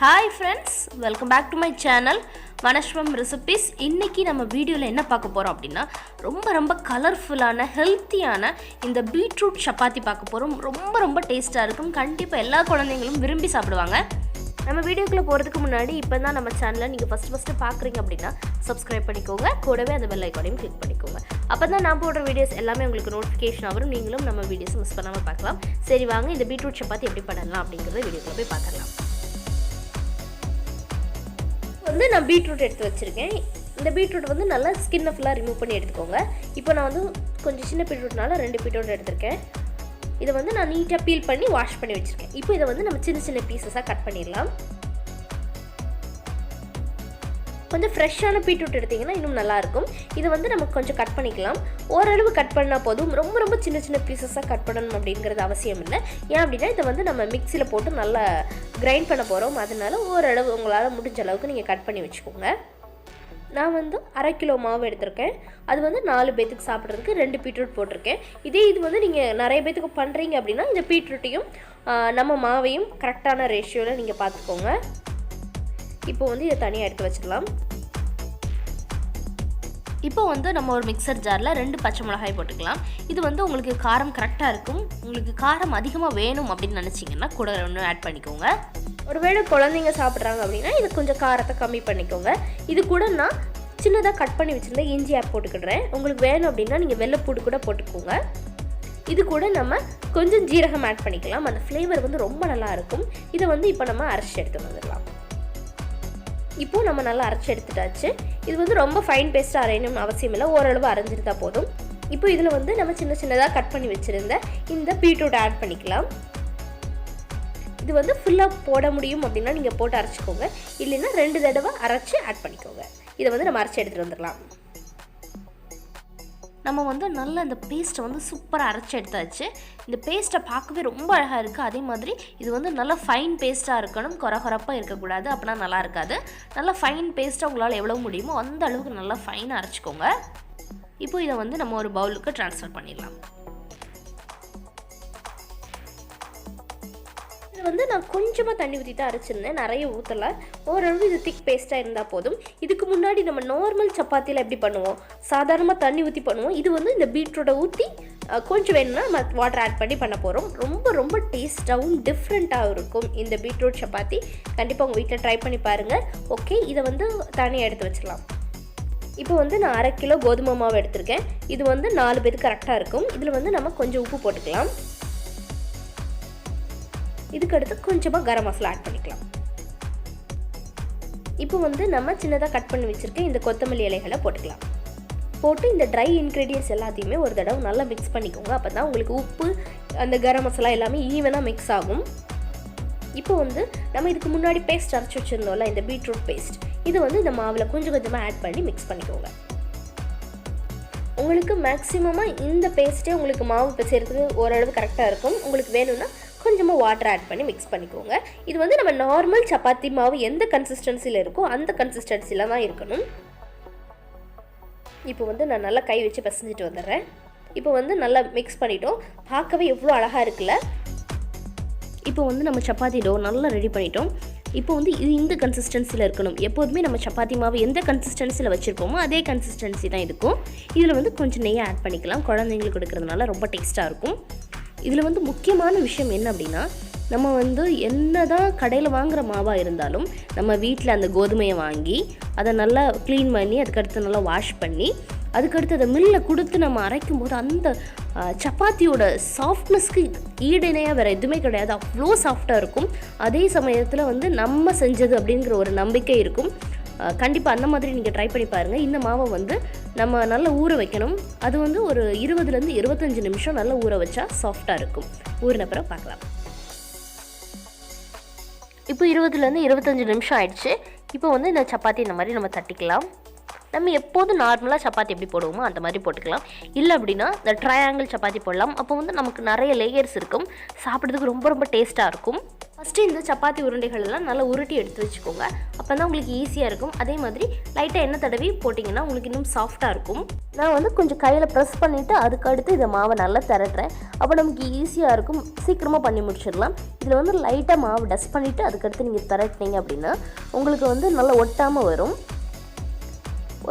Hi friends, welcome back to my channel Manashwam Recipes. இன்னைக்கு நம்ம வீடியோல என்ன பார்க்க போறோம் அப்படினா ரொம்ப கலர்ஃபுல்லான ஹெல்த்தியான இந்த பீட்ரூட் சப்பாத்தி பார்க்க போறோம். ரொம்ப டேஸ்டா இருக்கும். கண்டிப்பா எல்லா குழந்தைகளும் விரும்பி சாப்பிடுவாங்க. நம்ம வீடியோக்குள்ள போறதுக்கு முன்னாடி இப்போதான் நம்ம சேனலை நீங்க ஃபர்ஸ்ட் பார்க்குறீங்க அப்படினா Subscribe பண்ணிக்கோங்க. கூடவே அந்த பெல் ஐகானையும் கிளிக் பண்ணிக்கோங்க. அப்பதான் நான் போடுற வீடியோஸ் எல்லாமே உங்களுக்கு நோட்டிஃபிகேஷன் வரும். நீங்களும் நம்ம வீடியோஸ் மிஸ் பண்ணாம பார்க்கலாம். சரி வாங்க இந்த பீட்ரூட் சப்பாத்தி எப்படி பண்ணலாம் அப்படிங்கறத வீடியோக்குள்ள போய் பார்க்கலாம். வந்து நான் பீட்ரூட் எடுத்து வச்சிருக்கேன். இந்த பீட்ரூட் வந்து நல்லா ஸ்கின்னை ஃபுல்லாக ரிமூவ் பண்ணி எடுத்துக்கோங்க. இப்போ நான் வந்து கொஞ்சம் சின்ன பீட்ரூட்னால 2 பீட்ரூட் எடுத்திருக்கேன். இதை வந்து நான் நீட்டாக பீல் பண்ணி வாஷ் பண்ணி வச்சுருக்கேன். இப்போ இதை வந்து நம்ம சின்ன பீசஸாக கட் பண்ணிடலாம். கொஞ்சம் ஃப்ரெஷ்ஷான பீட்ரூட் எடுத்திங்கன்னா இன்னும் நல்லாயிருக்கும். இதை வந்து நம்ம கொஞ்சம் கட் பண்ணிக்கலாம். ஓரளவு கட் பண்ணால் போதும். ரொம்ப சின்ன பீசஸாக கட் பண்ணணும் அப்படிங்கிறது அவசியம் இல்லை. ஏன் அப்படின்னா இதை வந்து நம்ம மிக்சியில் போட்டு நல்லா கிரைண்ட் பண்ண போகிறோம். அதனால ஓரளவு உங்களால் முடிஞ்ச அளவுக்கு நீங்கள் கட் பண்ணி வச்சுக்கோங்க. நான் வந்து 1/2 கிலோ மாவு எடுத்திருக்கேன். அது வந்து 4 பேத்துக்கு சாப்பிட்றதுக்கு 2 பீட்ரூட் போட்டிருக்கேன். இது வந்து நீங்கள் நிறைய பேத்துக்கு பண்ணுறீங்க அப்படின்னா இந்த பீட்ரூட்டையும் நம்ம மாவையும் கரெக்டான ரேஷியோவில் நீங்கள் பார்த்துக்கோங்க. இப்போ வந்து இதை தனியாக எடுத்து வச்சிடலாம். இப்போ வந்து நம்ம ஒரு மிக்சர் ஜாரில் 2 பச்சை மிளகாய் போட்டுக்கலாம். இது வந்து உங்களுக்கு காரம் கரெக்டாக இருக்கும். உங்களுக்கு காரம் அதிகமாக வேணும் அப்படின்னு நினச்சிங்கன்னா கூட ஒன்று ஆட் பண்ணிக்கோங்க. ஒருவேளை குழந்தைங்க சாப்பிட்றாங்க அப்படின்னா இது கொஞ்சம் காரத்தை கம்மி பண்ணிக்கோங்க. இது கூட நான் சின்னதாக கட் பண்ணி வச்சுருந்தேன் இஞ்சி ஆட் போட்டுக்கிடுறேன். உங்களுக்கு வேணும் அப்படின்னா நீங்கள் வெள்ளைப்பூடு கூட போட்டுக்கோங்க. இது கூட நம்ம கொஞ்சம் ஜீரகம் ஆட் பண்ணிக்கலாம். அந்த ஃப்ளேவர் வந்து ரொம்ப நல்லா இருக்கும். இதை வந்து இப்போ நம்ம அரைச்சி எடுத்து வந்துடலாம். இப்போது நம்ம நல்லா அரைச்சி எடுத்துட்டாச்சு. இது வந்து ரொம்ப ஃபைன் பேஸ்ட்டாக அரையணும்னு அவசியம் இல்லை. ஓரளவு அரைஞ்சிருந்தா போதும். இப்போ இதில் வந்து நம்ம சின்னதாக கட் பண்ணி வச்சுருந்த இந்த பீட்ரூட் ஆட் பண்ணிக்கலாம். இது வந்து ஃபுல்லாக போட முடியும் அப்படின்னா நீங்கள் போட்டு அரைச்சிக்கோங்க. இல்லைன்னா 2 தடவை அரைச்சி ஆட் பண்ணிக்கோங்க. இதை வந்து நம்ம அரைச்சி எடுத்துகிட்டு வந்துடலாம். நம்ம வந்து நல்ல இந்த பேஸ்ட்டை வந்து சூப்பராக அரைச்சி எடுத்தாச்சு. இந்த பேஸ்ட்டை பார்க்கவே ரொம்ப அழகாக இருக்குது. அதே மாதிரி இது வந்து நல்லா ஃபைன் பேஸ்ட்டாக இருக்கணும். கொரப்பாக இருக்கக்கூடாது. அப்படின்னா நல்லா இருக்காது. நல்லா ஃபைன் பேஸ்ட்டாக உங்களால் எவ்வளோ முடியுமோ அந்த அளவுக்கு நல்லா ஃபைனாக அரைச்சிக்கோங்க. இப்போ இதை வந்து நம்ம ஒரு பவுலுக்கு ட்ரான்ஸ்ஃபர் பண்ணிடலாம். இது வந்து நான் கொஞ்சமாக தண்ணி ஊற்றி தான் அரைச்சிருந்தேன். நிறைய ஊற்றலை. ஓரளவு இது திக் பேஸ்ட்டாக இருந்தால் போதும். இதுக்கு முன்னாடி நம்ம நார்மல் சப்பாத்தியில் எப்படி பண்ணுவோம், சாதாரணமாக தண்ணி ஊற்றி பண்ணுவோம். இது வந்து இந்த பீட்ரூட்டை ஊற்றி கொஞ்சம் வேணும்னா நம்ம வாட்டர் ஆட் பண்ணி பண்ண போகிறோம். ரொம்ப டேஸ்ட்டாகவும் டிஃப்ரெண்ட்டாகவும் இருக்கும் இந்த பீட்ரூட் சப்பாத்தி. கண்டிப்பாக உங்கள் வீட்டில் ட்ரை பண்ணி பாருங்கள். ஓகே, இதை வந்து தனியாக எடுத்து வச்சிடலாம். இப்போ வந்து நான் 1/2 கிலோ கோதுமை மாவு எடுத்திருக்கேன். இது வந்து 4 பேருக்கு கரெக்டாக இருக்கும். இதில் வந்து நம்ம கொஞ்சம் உப்பு போட்டுக்கலாம். இதுக்கு அடுத்து கொஞ்சமாக கரம் மசாலா ஆட் பண்ணிக்கலாம். இப்போ வந்து நம்ம சின்னதாக கட் பண்ணி வச்சுருக்கேன் இந்த கொத்தமல்லி இலைகளை போட்டுக்கலாம். போட்டு இந்த ட்ரை இன்க்ரீடியன்ட்ஸ் எல்லாத்தையுமே ஒரு தடவை நல்லா மிக்ஸ் பண்ணிக்கோங்க. அப்போ தான் உங்களுக்கு உப்பு அந்த கரம் மசாலா எல்லாமே ஈவனாக மிக்ஸ் ஆகும். இப்போ வந்து நம்ம இதுக்கு முன்னாடி பேஸ்ட் அரைச்சி வச்சுருந்தோம்ல இந்த பீட்ரூட் பேஸ்ட், இது வந்து இந்த மாவில் கொஞ்சமாக ஆட் பண்ணி மிக்ஸ் பண்ணிக்கோங்க. உங்களுக்கு மேக்ஸிமமாக இந்த பேஸ்ட்டே உங்களுக்கு மாவு பிசைறதுக்கு ஓரளவு கரெக்டாக இருக்கும். உங்களுக்கு வேணும்னா கொஞ்சமாக வாட்டர் ஆட் பண்ணி மிக்ஸ் பண்ணிக்கோங்க. இது வந்து நம்ம நார்மல் சப்பாத்தி மாவு எந்த கன்சிஸ்டன்சியில் இருக்கோ அந்த கன்சிஸ்டன்சியில் தான் இருக்கணும். இப்போ வந்து நான் நல்லா கை வச்சு பிசைஞ்சிட்டு வந்துடுறேன். இப்போ வந்து நல்லா மிக்ஸ் பண்ணிட்டோம். பார்க்கவே எவ்வளோ அழகாக இருக்குல்ல. இப்போ வந்து நம்ம சப்பாத்தி டோ நல்லா ரெடி பண்ணிட்டோம். இப்போ வந்து இது இந்த கன்சிஸ்டன்சியில் இருக்கணும். எப்போதுமே நம்ம சப்பாத்தி மாவு எந்த கன்சிஸ்டன்சியில் வச்சுருக்கோமோ அதே கன்சிஸ்டன்சி தான் இருக்கும். இதில் வந்து கொஞ்சம் நெய்யை ஆட் பண்ணிக்கலாம். குழந்தைங்களுக்கு கொடுக்கறதுனால ரொம்ப டேஸ்ட்டாக இருக்கும். இதில் வந்து முக்கியமான விஷயம் என்ன அப்படின்னா, நம்ம வந்து என்ன தான் கடையில் வாங்குகிற மாவாக இருந்தாலும் நம்ம வீட்டில் அந்த கோதுமையை வாங்கி அதை நல்லா க்ளீன் பண்ணி அதுக்கடுத்து நல்லா வாஷ் பண்ணி அதுக்கடுத்து அதை மில்லில் கொடுத்து நம்ம அரைக்கும் போது அந்த சப்பாத்தியோட சாஃப்ட்னஸ்க்கு ஈடிணையாக வேறு எதுவுமே கிடையாது. அவ்வளோ சாஃப்டாக இருக்கும். அதே சமயத்தில் வந்து நம்ம செஞ்சது அப்படிங்கிற ஒரு நம்பிக்கை இருக்கும். கண்டிப்பாக அந்த மாதிரி நீங்கள் ட்ரை பண்ணி பாருங்கள். இந்த மாவை வந்து நம்ம நல்லா ஊற வைக்கணும். அது வந்து ஒரு 20லேருந்து 25 நிமிஷம் நல்லா ஊற வச்சா சாஃப்டாக இருக்கும். ஊறின பிறகு பார்க்கலாம். இப்போ 20லேருந்து 25 நிமிஷம் ஆயிடுச்சு. இப்போ வந்து இந்த சப்பாத்தி இந்த மாதிரி நம்ம தட்டிக்கலாம். நம்ம எப்போதும் நார்மலாக சப்பாத்தி எப்படி போடுவோமோ அந்த மாதிரி போட்டுக்கலாம். இல்லை அப்படின்னா இந்த ட்ரையாங்கிள் சப்பாத்தி போடலாம். அப்போ வந்து நமக்கு நிறைய லேயர்ஸ் இருக்கும். சாப்பிட்றதுக்கு ரொம்ப டேஸ்ட்டாக இருக்கும். ஃபஸ்ட்டு இந்த சப்பாத்தி உருண்டைகள் எல்லாம் நல்லா உருட்டி எடுத்து வச்சுக்கோங்க. அப்போ தான் உங்களுக்கு ஈஸியாக இருக்கும். அதே மாதிரி லைட்டாக எண்ணெய் தடவி போட்டிங்கன்னா உங்களுக்கு இன்னும் சாஃப்டாக இருக்கும். நான் வந்து கொஞ்சம் கையில் ப்ரெஸ் பண்ணிவிட்டு அதுக்கு அடுத்து இதை மாவை நல்லா திரட்டுறேன். அப்போ நமக்கு ஈஸியாக இருக்கும், சீக்கிரமாக பண்ணி முடிச்சிடலாம். இதில் வந்து லைட்டாக மாவு டஸ்ட் பண்ணிவிட்டு அதுக்கடுத்து நீங்கள் திரட்டினீங்க அப்படின்னா உங்களுக்கு வந்து நல்லா ஒட்டாமல் வரும்.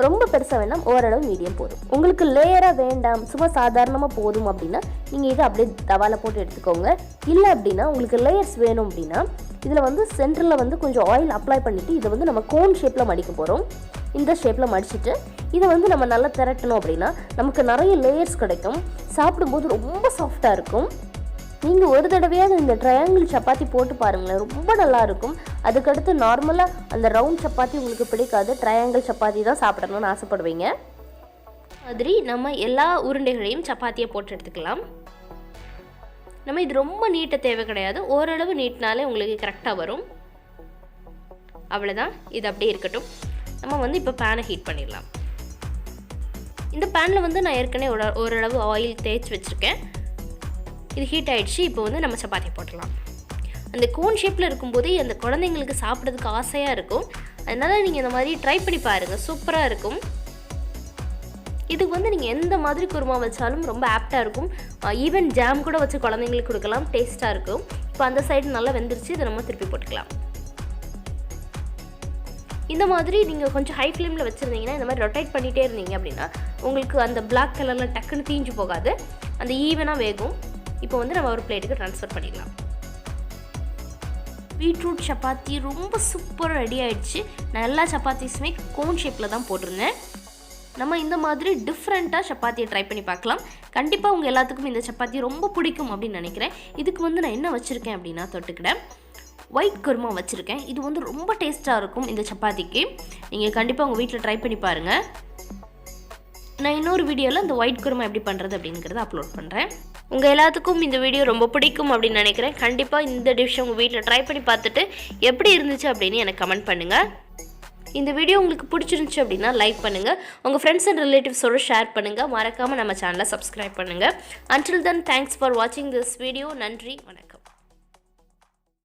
ரொம்ப பெருசாக வேண்டாம், ஓரளவு மீடியம் போதும். உங்களுக்கு லேயராக வேண்டாம், சும்மா சாதாரணமாக போதும் அப்படின்னா நீங்கள் இதை அப்படியே தவாவில் போட்டு எடுத்துக்கோங்க. இல்லை அப்படின்னா உங்களுக்கு லேயர்ஸ் வேணும் அப்படின்னா இதில் வந்து சென்டரில் வந்து கொஞ்சம் ஆயில் அப்ளை பண்ணிவிட்டு இதை வந்து நம்ம கோன் ஷேப்பில் மடிக்க போகிறோம். இந்த ஷேப்பில் மடிச்சுட்டு இதை வந்து நம்ம நல்லா திரட்டணும் அப்படின்னா நமக்கு நிறைய லேயர்ஸ் கிடைக்கும். சாப்பிடும்போது ரொம்ப சாஃப்டாக இருக்கும். நீங்கள் ஒரு தடவையாவது இந்த ட்ரையாங்கிள் சப்பாத்தி போட்டு பாருங்களேன், ரொம்ப நல்லாயிருக்கும். அதுக்கடுத்து நார்மலாக அந்த ரவுண்ட் சப்பாத்தி உங்களுக்கு பிடிக்காது, ட்ரையாங்கிள் சப்பாத்தி தான் சாப்பிடணும்னு ஆசைப்படுவீங்க. மாதிரி நம்ம எல்லா உருண்டைகளையும் சப்பாத்தியை போட்டு எடுத்துக்கலாம். நம்ம இது ரொம்ப நீட்ட தேவை கிடையாது, ஓரளவு நீட்டினாலே உங்களுக்கு கரெக்டாக வரும். அவ்வளோதான், இது அப்படியே இருக்கட்டும். நம்ம வந்து இப்போ பேனை ஹீட் பண்ணிடலாம். இந்த பேனில் வந்து நான் ஏற்கனவே ஓரளவு ஆயில் தேய்ச்சி வச்சுருக்கேன். இது ஹீட் ஆகிடுச்சு. இப்போ வந்து நம்ம சப்பாத்தி போட்டுடலாம். அந்த கோன் ஷேப்பில் இருக்கும்போதே அந்த குழந்தைங்களுக்கு சாப்பிட்றதுக்கு ஆசையாக இருக்கும். அதனால் நீங்கள் இந்த மாதிரி ட்ரை பண்ணி பாருங்கள், சூப்பராக இருக்கும். இதுக்கு வந்து நீங்கள் எந்த மாதிரி குருமா வச்சாலும் ரொம்ப ஆப்டாக இருக்கும். ஈவன் ஜாம் கூட வச்சு குழந்தைங்களுக்கு கொடுக்கலாம், டேஸ்ட்டாக இருக்கும். இப்போ அந்த சைடு நல்லா வெந்துருச்சு, இதை நம்ம திருப்பி போட்டுக்கலாம். இந்த மாதிரி நீங்கள் கொஞ்சம் ஹை ஃப்ளேமில் வச்சுருந்தீங்கன்னா இந்த மாதிரி ரொட்டேட் பண்ணிகிட்டே இருந்தீங்க அப்படின்னா உங்களுக்கு அந்த பிளாக் கலரில் டக்குன்னு தீஞ்சு போகாது, அந்த ஈவனாக வேகும். இப்போ வந்து நம்ம ஒரு பிளேட்டுக்கு ட்ரான்ஸ்ஃபர் பண்ணிடலாம். பீட்ரூட் சப்பாத்தி ரொம்ப சூப்பராக ரெடி ஆகிடுச்சு. நான் எல்லா சப்பாத்திஸுமே கோன் ஷேப்பில் தான் போட்டிருந்தேன். நம்ம இந்த மாதிரி டிஃப்ரெண்ட்டாக சப்பாத்தியை ட்ரை பண்ணி பார்க்கலாம். கண்டிப்பாக உங்கள் எல்லாத்துக்கும் இந்த சப்பாத்தி ரொம்ப பிடிக்கும் அப்படின்னு நினைக்கிறேன். இதுக்கு வந்து நான் என்ன வச்சுருக்கேன் அப்படின்னா தொட்டுக்கிட்டேன் ஒயிட் குருமா வச்சுருக்கேன். இது வந்து ரொம்ப டேஸ்ட்டாக இருக்கும் இந்த சப்பாத்திக்கு. நீங்கள் கண்டிப்பாக உங்கள் வீட்டில் ட்ரை பண்ணி பாருங்கள். நான் இன்னொரு வீடியோவில் இந்த ஒயிட் குருமா எப்படி பண்ணுறது அப்படிங்கிறத அப்லோட் பண்ணுறேன். உங்கள் எல்லாத்துக்கும் இந்த வீடியோ ரொம்ப பிடிக்கும் அப்படின்னு நினைக்கிறேன். கண்டிப்பாக இந்த டிஷ்ஷை உங்கள் வீட்டில் ட்ரை பண்ணி பார்த்துட்டு எப்படி இருந்துச்சு அப்படின்னு எனக்கு கமெண்ட் பண்ணுங்கள். இந்த வீடியோ உங்களுக்கு பிடிச்சிருந்துச்சு அப்படின்னா லைக் பண்ணுங்கள், உங்கள் ஃப்ரெண்ட்ஸ் அண்ட் ரிலேட்டிவ்ஸோடு ஷேர் பண்ணுங்கள். மறக்காமல் நம்ம சேனலை சப்ஸ்கிரைப் பண்ணுங்கள். Until then, thanks for watching this video. நன்றி, வணக்கம்.